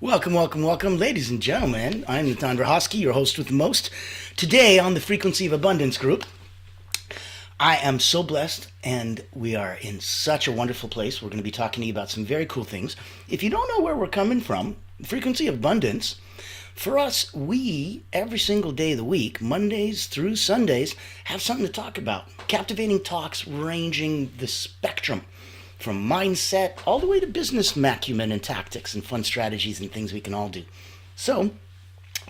Welcome, welcome, welcome, ladies and gentlemen. I'm Natan Hosky, your host with the most. Today on the Frequency of Abundance group, I am so blessed and we are in such a wonderful place. We're going to be talking to you about some very cool things. If you don't know where we're coming from, Frequency of Abundance, for us, we, every single day of the week, Mondays through Sundays, have something to talk about. Captivating talks ranging the spectrum from mindset all the way to business acumen and tactics and fun strategies and things we can all do. So,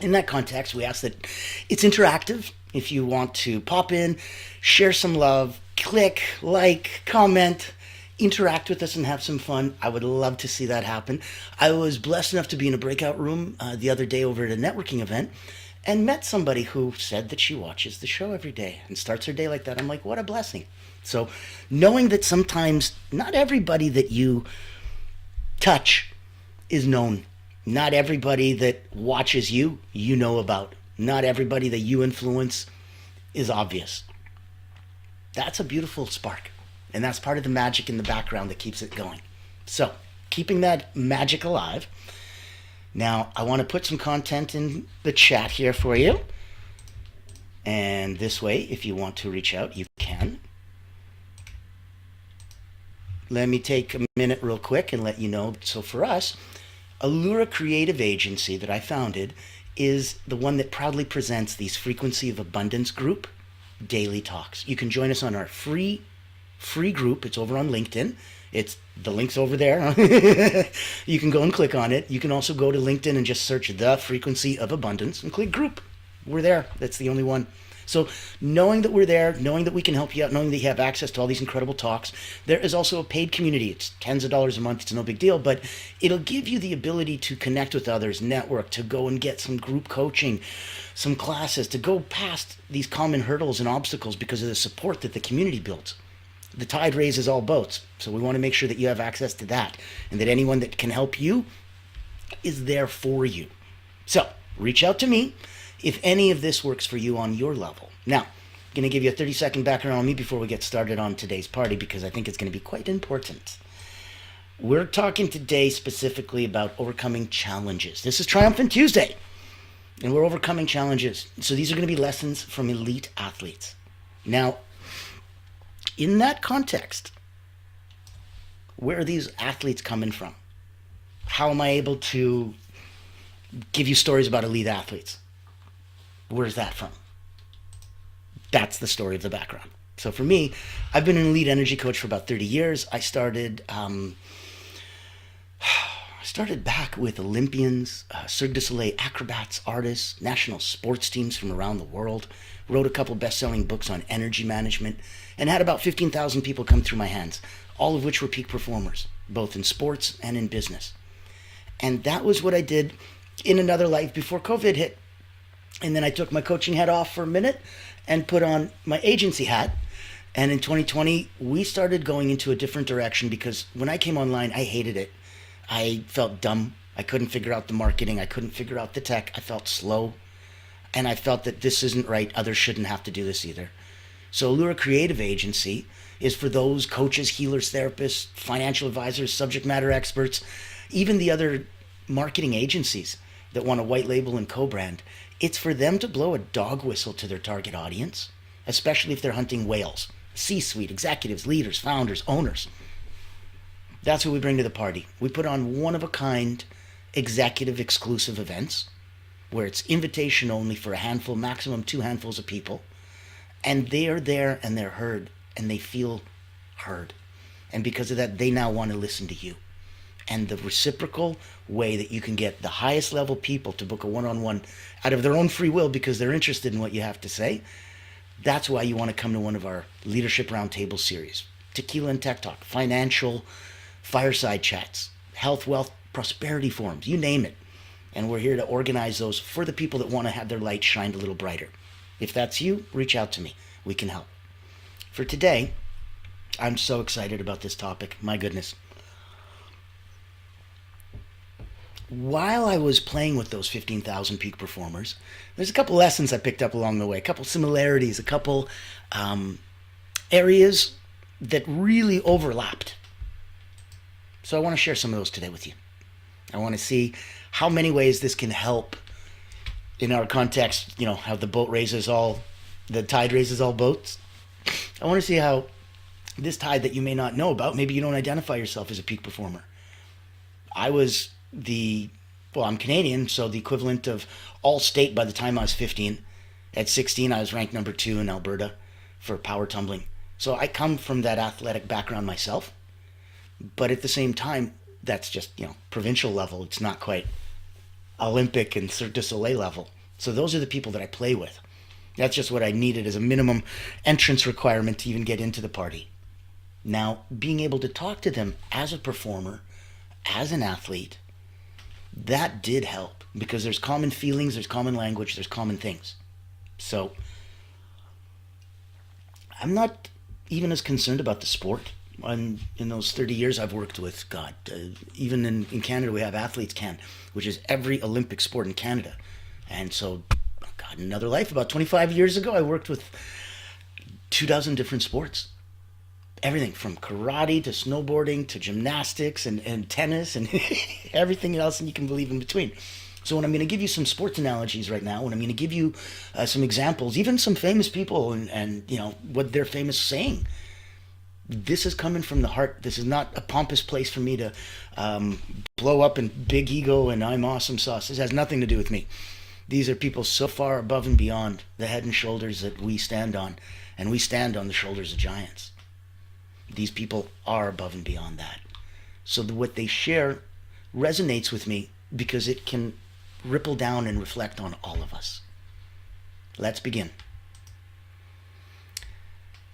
in that context, we ask that it's interactive. If you want to pop in, share some love, click, like, comment, interact with us and have some fun, I would love to see that happen. I was blessed enough to be in a breakout room the other day over at a networking event and met somebody who said that she watches the show every day and starts her day like that. I'm like, what a blessing. So knowing that sometimes not everybody that you touch is known. Not everybody that watches you, you know about. Not everybody that you influence is obvious. That's a beautiful spark. And that's part of the magic in the background that keeps it going. So, keeping that magic alive. Now, I want to put some content in the chat here for you. And this way, if you want to reach out, you can. Let me take a minute real quick and let you know. So for us, Allura Creative Agency that I founded is the one that proudly presents these Frequency of Abundance group daily talks. You can join us on our free group. It's over on LinkedIn. The link's over there. You can go and click on it. You can also go to LinkedIn and just search the Frequency of Abundance and click group. We're there. That's the only one. So knowing that we're there, knowing that we can help you out, knowing that you have access to all these incredible talks, there is also a paid community. It's tens of dollars a month. It's no big deal, but it'll give you the ability to connect with others, network, to go and get some group coaching, some classes, to go past these common hurdles and obstacles because of the support that the community builds. The tide raises all boats. So we want to make sure that you have access to that and that anyone that can help you is there for you. So reach out to me if any of this works for you on your level. Now, I'm going to give you a 30-second background on me before we get started on today's party because I think it's going to be quite important. We're talking today specifically about overcoming challenges. This is Triumphant Tuesday, and we're overcoming challenges. So these are going to be lessons from elite athletes. Now, in that context, where are these athletes coming from? How am I able to give you stories about elite athletes? Where's that from? That's the story of the background. So for me, I've been an elite energy coach for about 30 years. I started back with Olympians, Cirque du Soleil acrobats, artists, national sports teams from around the world, wrote a couple best-selling books on energy management, and had about 15,000 people come through my hands, all of which were peak performers, both in sports and in business. And that was what I did in another life before COVID hit. And then I took my coaching hat off for a minute and put on my agency hat. And in 2020, we started going into a different direction because when I came online, I hated it. I felt dumb. I couldn't figure out the marketing. I couldn't figure out the tech. I felt slow. And I felt that this isn't right. Others shouldn't have to do this either. So Allura Creative Agency is for those coaches, healers, therapists, financial advisors, subject matter experts, even the other marketing agencies that want to white label and co-brand. It's for them to blow a dog whistle to their target audience, especially if they're hunting whales, C-suite, executives, leaders, founders, owners. That's what we bring to the party. We put on one-of-a-kind executive exclusive events where it's invitation only for a handful, maximum 2 handfuls of people. And they are there and they're heard and they feel heard. And because of that, they now want to listen to you. And the reciprocal way that you can get the highest level people to book a one-on-one out of their own free will because they're interested in what you have to say, that's why you want to come to one of our Leadership Roundtable series. Tequila and Tech Talk, financial fireside chats, health, wealth, prosperity forums, you name it. And we're here to organize those for the people that want to have their light shined a little brighter. If that's you, reach out to me. We can help. For today, I'm so excited about this topic. My goodness. While I was playing with those 15,000 peak performers, there's a couple lessons I picked up along the way, a couple similarities, a couple areas that really overlapped. So I want to share some of those today with you. I want to see how many ways this can help in our context, how the tide raises all boats. I want to see how this tide that you may not know about, maybe you don't identify yourself as a peak performer. I'm Canadian, so the equivalent of all state by the time I was 15. At 16, I was ranked number 2 in Alberta for power tumbling. So I come from that athletic background myself, but at the same time, that's just, provincial level. It's not quite Olympic and Cirque du Soleil level. So those are the people that I play with. That's just what I needed as a minimum entrance requirement to even get into the party. Now, being able to talk to them as a performer, as an athlete, that did help because there's common feelings, there's common language, there's common things. So I'm not even as concerned about the sport. In those 30 years I've worked with, even in Canada we have Athletes Can, which is every Olympic sport in Canada. And so, in another life, about 25 years ago, I worked with 24 different sports. Everything from karate to snowboarding to gymnastics and tennis and everything else and you can believe in between. So when I'm going to give you some sports analogies right now, when I'm going to give you some examples, even some famous people and what they're famous saying, this is coming from the heart. This is not a pompous place for me to blow up in big ego and I'm awesome sauce. This has nothing to do with me. These are people so far above and beyond the head and shoulders that we stand on, and we stand on the shoulders of giants. These people are above and beyond that. So what they share resonates with me because it can ripple down and reflect on all of us. Let's begin.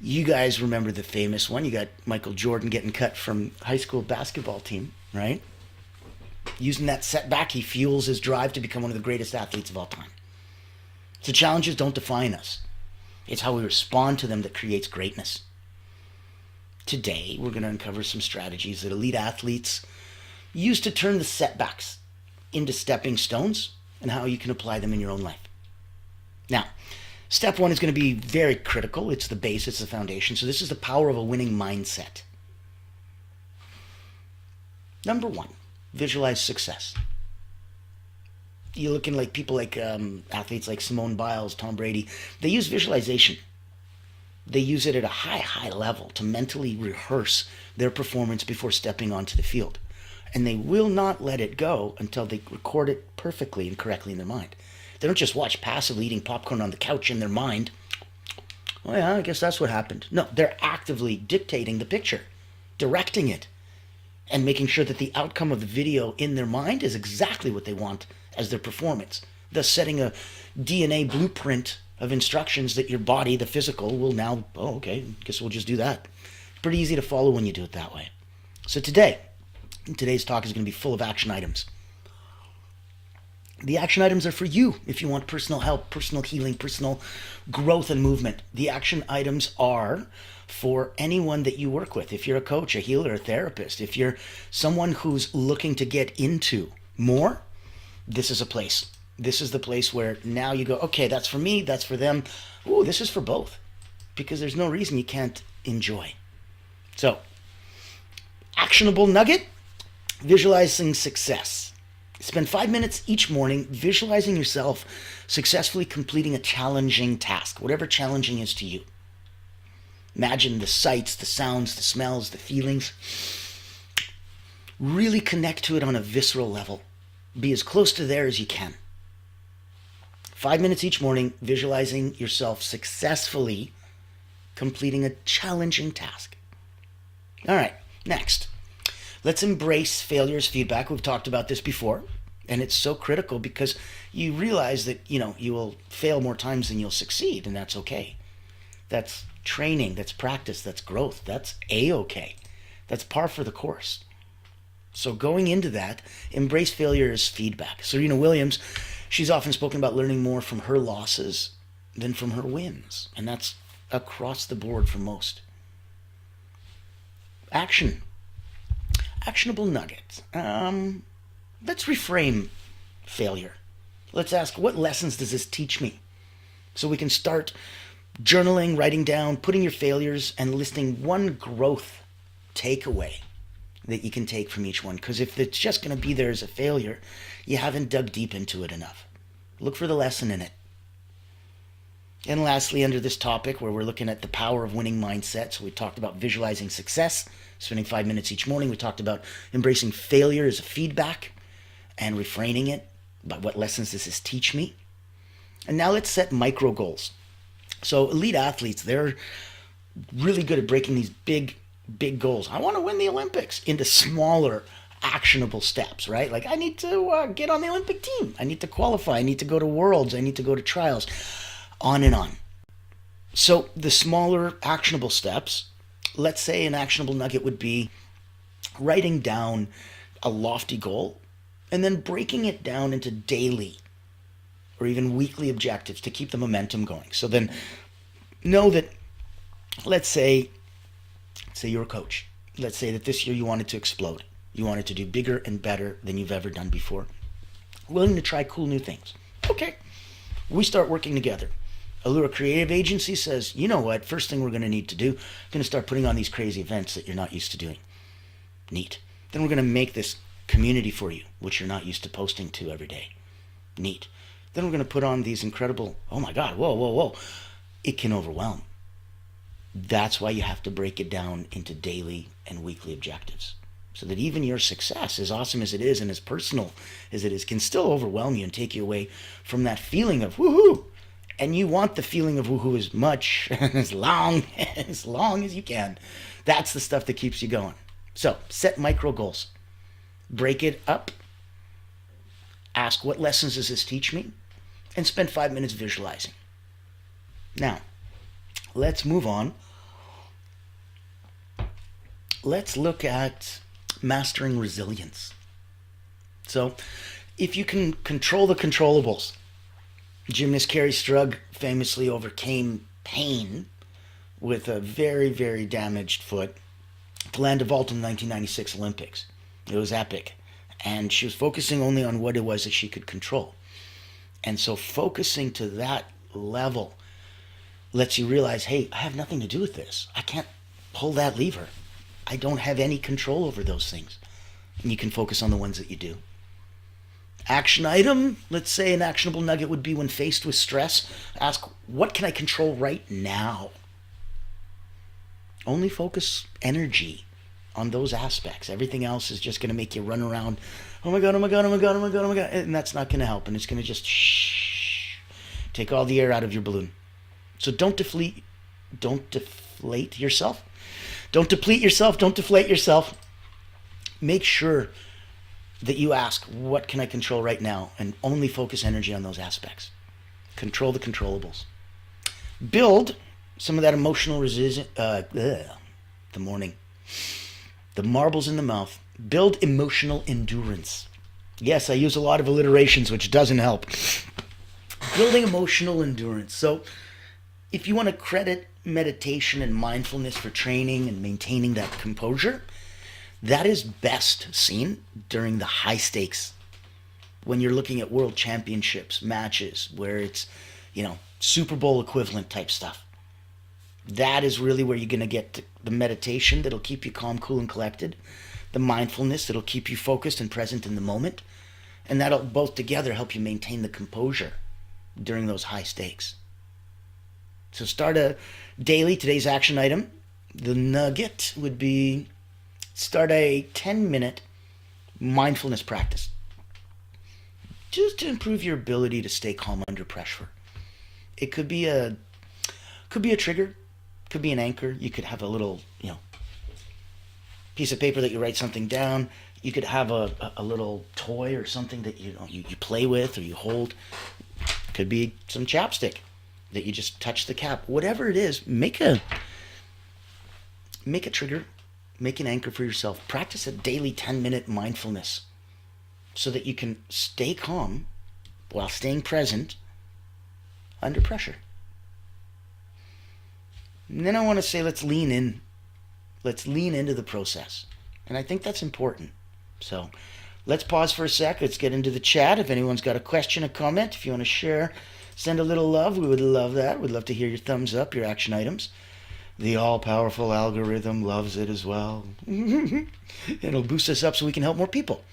You guys remember the famous one. You got Michael Jordan getting cut from high school basketball team, right? Using that setback, he fuels his drive to become one of the greatest athletes of all time. So challenges don't define us. It's how we respond to them that creates greatness. Today, we're going to uncover some strategies that elite athletes use to turn the setbacks into stepping stones and how you can apply them in your own life. Now, step 1 is going to be very critical. It's the base, it's the foundation. So this is the power of a winning mindset. Number 1, visualize success. You're looking like people like athletes like Simone Biles, Tom Brady. They use visualization. They use it at a high level to mentally rehearse their performance before stepping onto the field. And they will not let it go until they record it perfectly and correctly in their mind. They don't just watch passively eating popcorn on the couch in their mind. Oh yeah, I guess that's what happened. No, they're actively dictating the picture, directing it, and making sure that the outcome of the video in their mind is exactly what they want as their performance, thus setting a DNA blueprint of instructions that your body, the physical, will now, guess we'll just do that. It's pretty easy to follow when you do it that way. So today's talk is going to be full of action items. The action items are for you if you want personal help, personal healing, personal growth and movement. The action items are for anyone that you work with. If you're a coach, a healer, a therapist, if you're someone who's looking to get into more, this is a place. This is the place where now you go, okay, that's for me, that's for them. Ooh, this is for both. Because there's no reason you can't enjoy. So, actionable nugget, visualizing success. Spend 5 minutes each morning visualizing yourself successfully completing a challenging task, whatever challenging is to you. Imagine the sights, the sounds, the smells, the feelings. Really connect to it on a visceral level. Be as close to there as you can. 5 minutes each morning visualizing yourself successfully completing a challenging task. All right, next. Let's embrace failure as feedback. We've talked about this before, and it's so critical because you realize that, you will fail more times than you'll succeed, and that's okay. That's training, that's practice, that's growth, that's A-okay. That's par for the course. So going into that, embrace failure as feedback. Serena Williams, she's often spoken about learning more from her losses than from her wins, and that's across the board for most. Actionable nugget. Let's reframe failure. Let's ask, what lessons does this teach me? So we can start journaling, writing down, putting your failures, and listing one growth takeaway that you can take from each one. Because if it's just going to be there as a failure, you haven't dug deep into it enough. Look for the lesson in it. And lastly, under this topic where we're looking at the power of winning mindset, so we talked about visualizing success, spending 5 minutes each morning. We talked about embracing failure as a feedback and refraining it. But what lessons does this teach me? And now let's set micro goals. So elite athletes, they're really good at breaking these big goals. I want to win the Olympics into smaller, actionable steps, right? Like I need to get on the Olympic team. I need to qualify. I need to go to Worlds. I need to go to trials. On and on. So the smaller actionable steps, let's say an actionable nugget would be writing down a lofty goal and then breaking it down into daily or even weekly objectives to keep the momentum going. So then know that, let's say you're a coach. Let's say that this year you wanted to explode. You wanted to do bigger and better than you've ever done before. Willing to try cool new things. Okay, we start working together. Allura Creative Agency says, you know what, first thing we're going to need to do, we're going to start putting on these crazy events that you're not used to doing. Neat. Then we're going to make this community for you, which you're not used to posting to every day. Neat. Then we're going to put on these incredible, oh my God, whoa. It can overwhelm. That's why you have to break it down into daily and weekly objectives. So that even your success, as awesome as it is and as personal as it is, can still overwhelm you and take you away from that feeling of woohoo. And you want the feeling of woohoo as much and as long as you can. That's the stuff that keeps you going. So set micro goals. Break it up. Ask, what lessons does this teach me? And spend 5 minutes visualizing. Now, let's move on. Let's look at mastering resilience. So if you can control the controllables, gymnast Carrie Strug famously overcame pain with a very, very damaged foot to land a vault in the 1996 Olympics. It was epic. And she was focusing only on what it was that she could control. And so focusing to that level lets you realize, hey, I have nothing to do with this. I can't pull that lever. I don't have any control over those things. And you can focus on the ones that you do. Action item, let's say an actionable nugget would be when faced with stress, ask, what can I control right now? Only focus energy on those aspects. Everything else is just going to make you run around, oh my God, and that's not going to help, and it's going to just take all the air out of your balloon. So don't deflate yourself. Don't deplete yourself, don't deflate yourself. Make sure that you ask, what can I control right now? And only focus energy on those aspects. Control the controllables. Build some of that emotional resistance. The marbles in the mouth. Build emotional endurance. Yes, I use a lot of alliterations, which doesn't help. Building emotional endurance. So if you want to credit meditation and mindfulness for training and maintaining that composure, that is best seen during the high stakes, when you're looking at world championships, matches, where it's, Super Bowl equivalent type stuff. That is really where you're going to get the meditation that'll keep you calm, cool, and collected, the mindfulness that'll keep you focused and present in the moment, and that'll both together help you maintain the composure during those high stakes. So start a daily, today's action item, the nugget would be start a 10-minute mindfulness practice just to improve your ability to stay calm under pressure. It could be a trigger, could be an anchor. You could have a little, piece of paper that you write something down. You could have a little toy or something that you play with or you hold. Could be some chapstick that you just touch the cap. Whatever it is, make a trigger, make an anchor for yourself. Practice a daily 10-minute mindfulness so that you can stay calm while staying present under pressure. And then I want to say, let's lean in. Let's lean into the process. And I think that's important. So let's pause for a sec. Let's get into the chat. If anyone's got a question, a comment, if you want to share, send a little love. We would love that. We'd love to hear your thumbs up, your action items. The all-powerful algorithm loves it as well. It'll boost us up so we can help more people.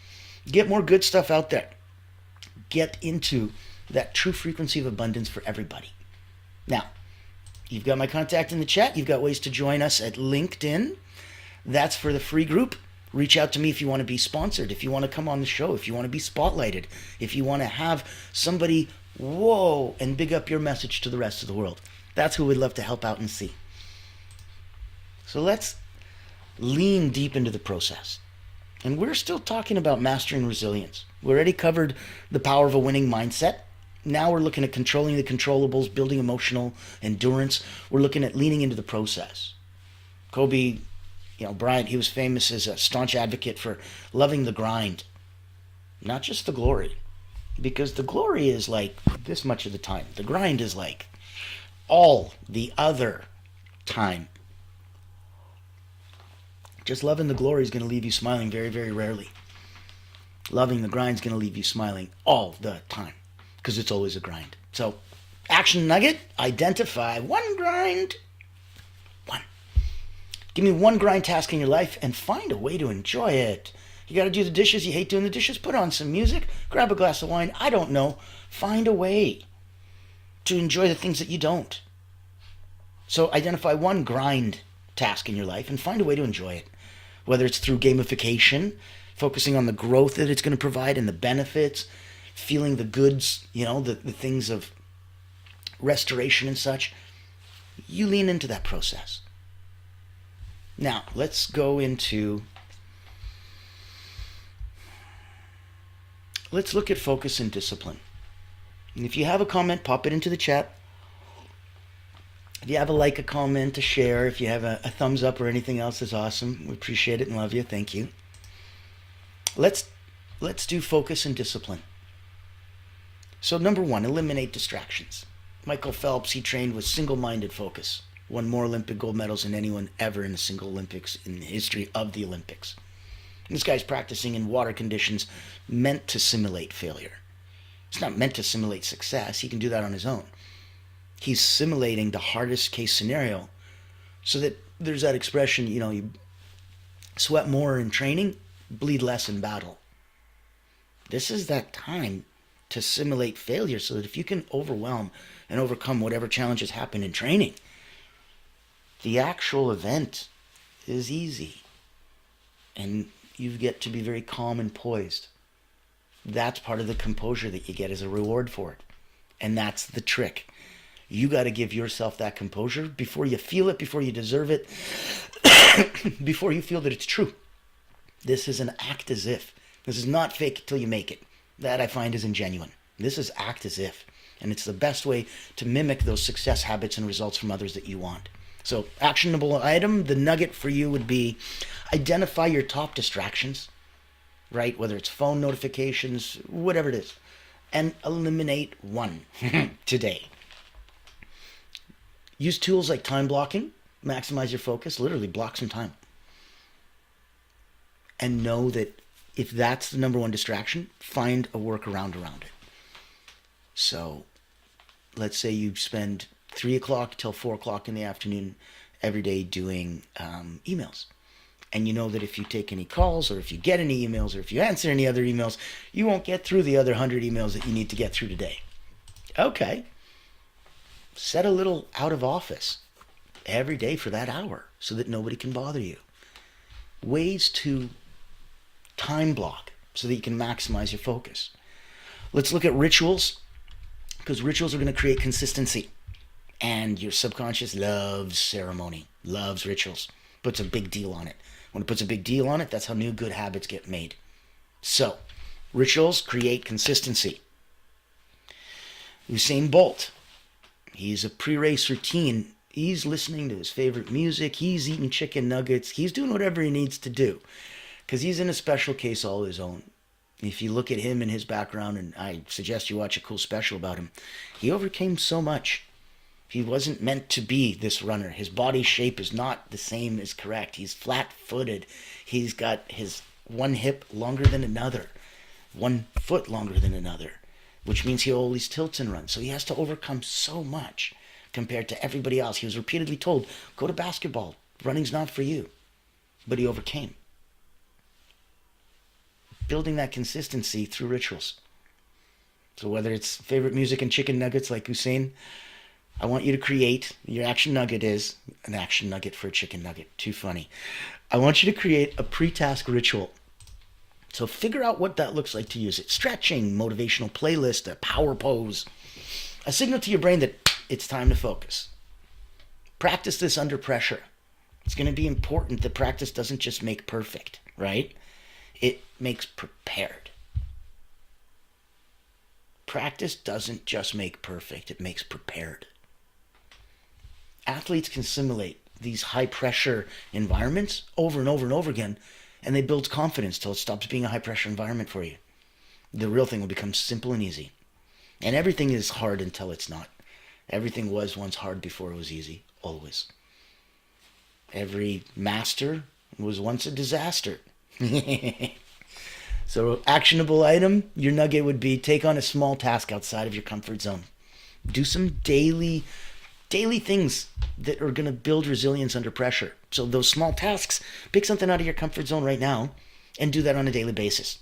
Get more good stuff out there. Get into that true frequency of abundance for everybody. Now, you've got my contact in the chat. You've got ways to join us at LinkedIn. That's for the free group. Reach out to me if you want to be sponsored, if you want to come on the show, if you want to be spotlighted, if you want to have somebody, whoa, and big up your message to the rest of the world. That's who we'd love to help out and see. So let's lean deep into the process. And we're still talking about mastering resilience. We already covered the power of a winning mindset. Now we're looking at controlling the controllables, building emotional endurance. We're looking at leaning into the process. Kobe Bryant, he was famous as a staunch advocate for loving the grind, not just the glory. Because the glory is like this much of the time. The grind is like all the other time. Just loving the glory is going to leave you smiling very, very rarely. Loving the grind is going to leave you smiling all the time because it's always a grind. So, action nugget, identify one grind. One. Give me one grind task in your life and find a way to enjoy it. You got to do the dishes. You hate doing the dishes. Put on some music. Grab a glass of wine. I don't know. Find a way to enjoy the things that you don't. So identify one grind task in your life and find a way to enjoy it. Whether it's through gamification, focusing on the growth that it's going to provide and the benefits, feeling the goods, the things of restoration and such. You lean into that process. Now, let's go into... Let's look at focus and discipline. And if you have a comment, pop it into the chat. If you have a comment, a share, if you have a thumbs up or anything else, that's awesome. We appreciate it and love you. Thank you. Let's do focus and discipline. So number one, eliminate distractions. Michael Phelps, he trained with single-minded focus. Won more Olympic gold medals than anyone ever in a single Olympics in the history of the Olympics. This guy's practicing in water conditions meant to simulate failure. It's not meant to simulate success. He can do that on his own. He's simulating the hardest case scenario so that there's that expression, you sweat more in training, bleed less in battle. This is that time to simulate failure so that if you can overwhelm and overcome whatever challenges happen in training, the actual event is easy. And you get to be very calm and poised. That's part of the composure that you get as a reward for it. And that's the trick. You got to give yourself that composure before you feel it, before you deserve it, before you feel that it's true. This is an act as if. This is not fake it till you make it. That I find is ingenuine. This is act as if. And it's the best way to mimic those success habits and results from others that you want. So, actionable item, the nugget for you would be identify your top distractions, right? Whether it's phone notifications, whatever it is, and eliminate one today. Use tools like time blocking, maximize your focus, literally block some time. And know that if that's the number one distraction, find a workaround around it. So, let's say you spend 3 o'clock till 4 o'clock in the afternoon every day doing emails. And you know that if you take any calls or if you get any emails or if you answer any other emails, you won't get through the other 100 emails that you need to get through today. Okay. Set a little out of office every day for that hour so that nobody can bother you. Ways to time block so that you can maximize your focus. Let's look at rituals, because rituals are going to create consistency. And your subconscious loves ceremony, loves rituals, puts a big deal on it. When it puts a big deal on it, that's how new good habits get made. So, rituals create consistency. Usain Bolt, he's a pre-race routine. He's listening to his favorite music. He's eating chicken nuggets. He's doing whatever he needs to do because he's in a special case all his own. If you look at him and his background, and I suggest you watch a cool special about him, he overcame so much. He wasn't meant to be this runner. His body shape is not the same as correct. He's flat-footed. He's got his one hip longer than another, one foot longer than another, which means he always tilts and runs. So he has to overcome so much. compared to everybody else. He was repeatedly told, go to basketball. Running's not for you. But he overcame. Building that consistency through rituals. So whether it's favorite music and chicken nuggets like Usain, I want you to create, your action nugget is an action nugget for a chicken nugget. Too funny. I want you to create a pre-task ritual. So figure out what that looks like to use it. Stretching, motivational playlist, a power pose. A signal to your brain that it's time to focus. Practice this under pressure. It's going to be important that practice doesn't just make perfect, right? It makes prepared. Practice doesn't just make perfect, it makes prepared. Athletes can simulate these high pressure environments over and over and over again, and they build confidence till it stops being a high pressure environment for you. The real thing will become simple and easy. And everything is hard until it's not. Everything was once hard before it was easy, always. Every master was once a disaster. So actionable item, your nugget would be take on a small task outside of your comfort zone. Do some daily things that are going to build resilience under pressure. So those small tasks, pick something out of your comfort zone right now and do that on a daily basis.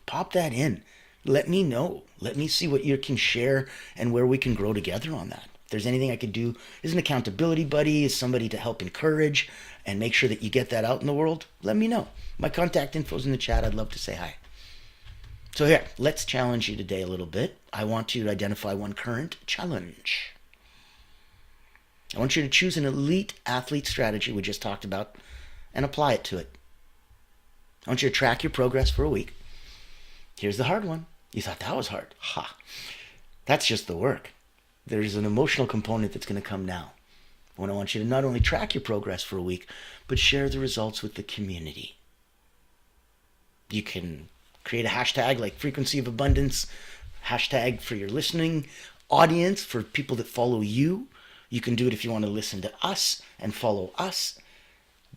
Pop that in. Let me know. Let me see what you can share and where we can grow together on that. If there's anything I could do as an accountability buddy, as somebody to help encourage and make sure that you get that out in the world, let me know. My contact info is in the chat. I'd love to say hi. So here, let's challenge you today a little bit. I want you to identify one current challenge. I want you to choose an elite athlete strategy we just talked about and apply it to it. I want you to track your progress for a week. Here's the hard one. You thought that was hard. Ha! That's just the work. There's an emotional component that's going to come now. When I want you to not only track your progress for a week, but share the results with the community. You can create a hashtag like frequency of abundance, hashtag for your listening audience, for people that follow you. You can do it if you want to listen to us and follow us.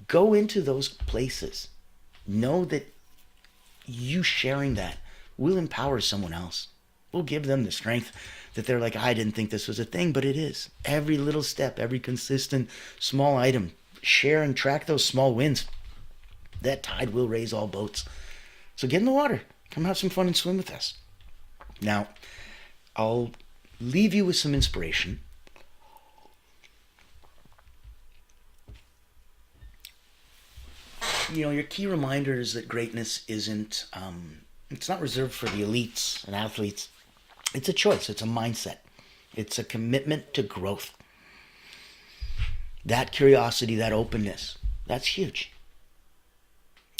Go into those places. Know that you sharing that will empower someone else. We'll give them the strength that they're like, I didn't think this was a thing, but it is. Every little step, every consistent small item, share and track those small wins. That tide will raise all boats. So get in the water. Come have some fun and swim with us. Now, I'll leave you with some inspiration. You know, your key reminder is that greatness isn't, it's not reserved for the elites and athletes. It's a choice. It's a mindset. It's a commitment to growth. That curiosity, that openness, that's huge.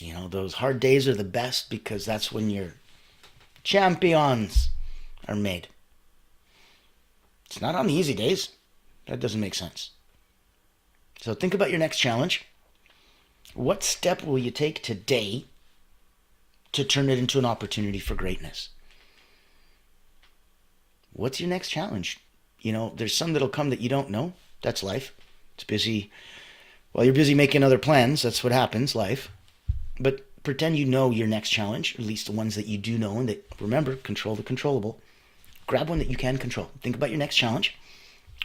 You know, those hard days are the best because that's when your champions are made. It's not on the easy days. That doesn't make sense. So think about your next challenge. What step will you take today to turn it into an opportunity for greatness? What's your next challenge? You know, there's some that'll come that you don't know. That's life. It's busy. Well, you're busy making other plans. That's what happens, life. But pretend you know your next challenge, at least the ones that you do know, and that, remember, control the controllable. Grab one that you can control. Think about your next challenge.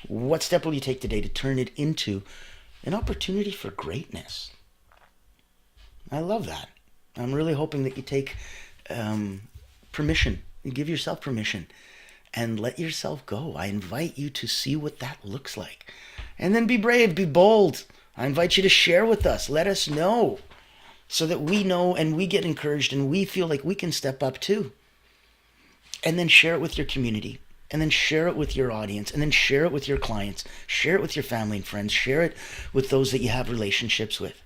What step will you take today to turn it into an opportunity for greatness? I love that. I'm really hoping that you take permission. You give yourself permission and let yourself go. I invite you to see what that looks like. And then be brave, be bold. I invite you to share with us. Let us know so that we know and we get encouraged and we feel like we can step up too. And then share it with your community. And then share it with your audience. And then share it with your clients. Share it with your family and friends. Share it with those that you have relationships with.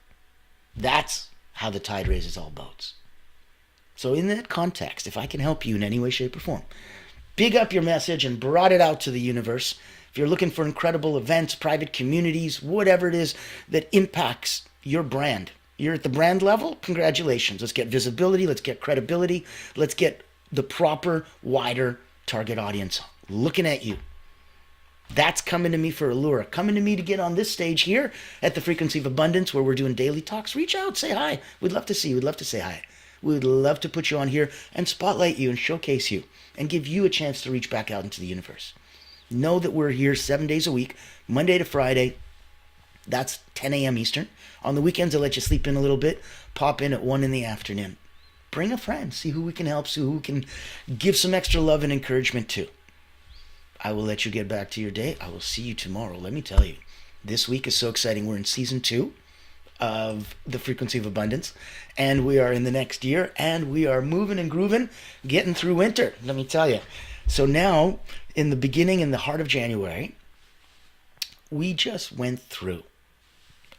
That's how the tide raises all boats. So in that context, if I can help you in any way, shape, or form, big up your message and brought it out to the universe. If you're looking for incredible events, private communities, whatever it is that impacts your brand, you're at the brand level, congratulations. Let's get visibility, let's get credibility, let's get the proper, wider target audience looking at you. That's coming to me for Allure. Coming to me to get on this stage here at the Frequency of Abundance where we're doing daily talks. Reach out, say hi. We'd love to see you. We'd love to say hi. We'd love to put you on here and spotlight you and showcase you and give you a chance to reach back out into the universe. Know that we're here 7 days a week, Monday to Friday. That's 10 a.m. Eastern. On the weekends, I'll let you sleep in a little bit. Pop in at 1 in the afternoon. Bring a friend. See who we can help, see who we can give some extra love and encouragement to. I will let you get back to your day. I will see you tomorrow. Let me tell you, this week is so exciting. We're in season 2 of the Frequency of Abundance, and we are in the next year, and we are moving and grooving, getting through winter, let me tell you. So now, in the beginning, in the heart of January, we just went through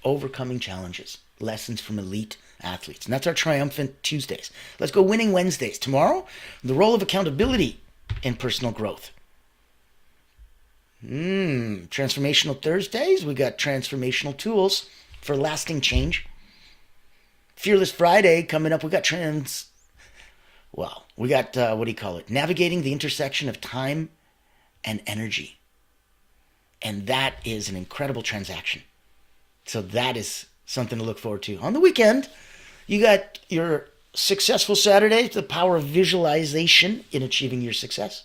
overcoming challenges, lessons from elite athletes. And that's our Triumphant Tuesdays. Let's go Winning Wednesdays. Tomorrow, the role of accountability in personal growth. Transformational Thursdays, we got transformational tools for lasting change. Fearless Friday coming up, we got navigating the intersection of time and energy. And that is an incredible transaction. So that is something to look forward to. On the weekend, you got your Successful Saturday, the power of visualization in achieving your success.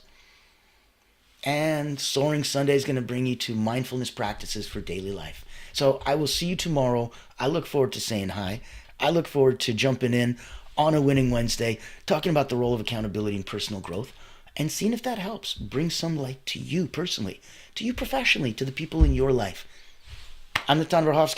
And Soaring Sunday is going to bring you to mindfulness practices for daily life. So I will see you tomorrow. I look forward to saying hi. I look forward to jumping in on a Winning Wednesday, talking about the role of accountability in personal growth, and seeing if that helps bring some light to you personally, to you professionally, to the people in your life. I'm Natan Verhovsky.